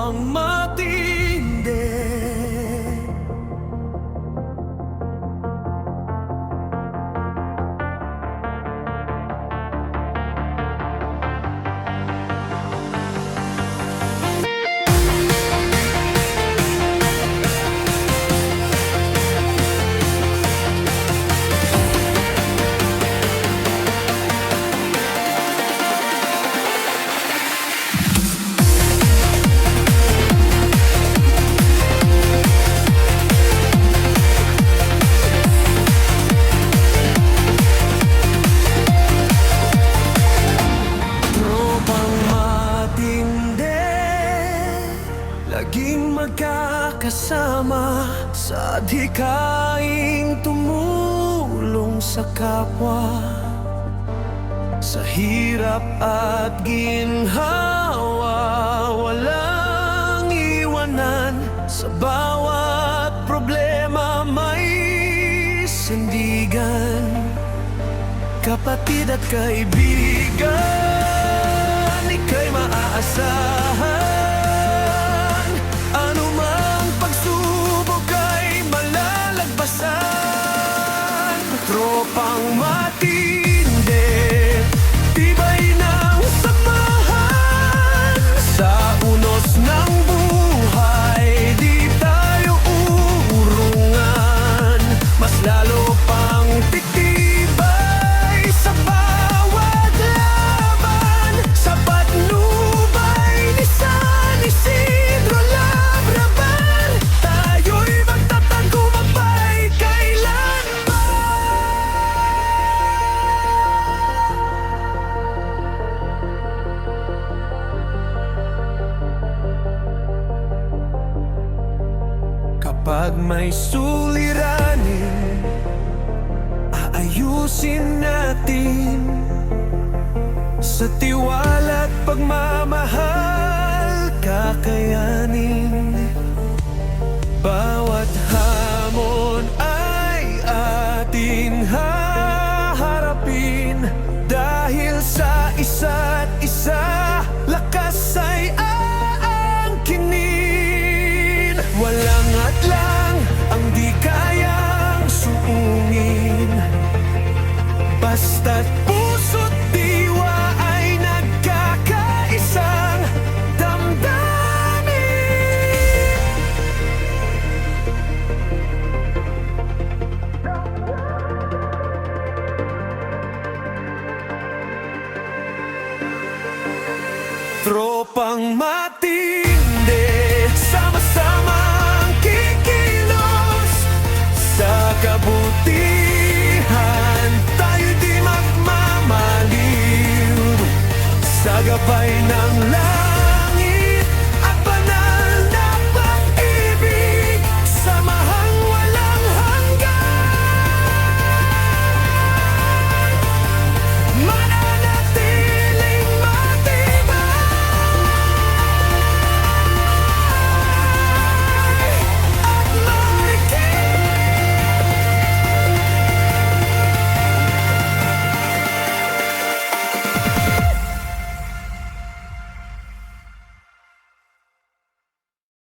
Tropang matindi. Laging magkakasama sa adhikaing tumulong sa kapwa, sa hirap at ginhawa, walang iwanan. Sa bawat problema may sandigan, kapatid at kaibigan, ika'y maaasahan. Tropang matindi, tibay ng samahan. Sa unos ng buhay, di tayo uurungan. Mas lalo pang titibay sa bawat laban. Sa patnubay ni San Isidro Labraban, tayo'y magtatagumpay kailanman. Kapag may suliranin, aayusin natin. Sa tiwala at pagmamahal, kakayanin. Bawat hamon ay ating haharapin. Dahil sa isa't isa, lakas ay aangkinin. Walang atlang ang di kayang suungin, basta't puso't diwa ay nagkakaisang damdamin. Tropang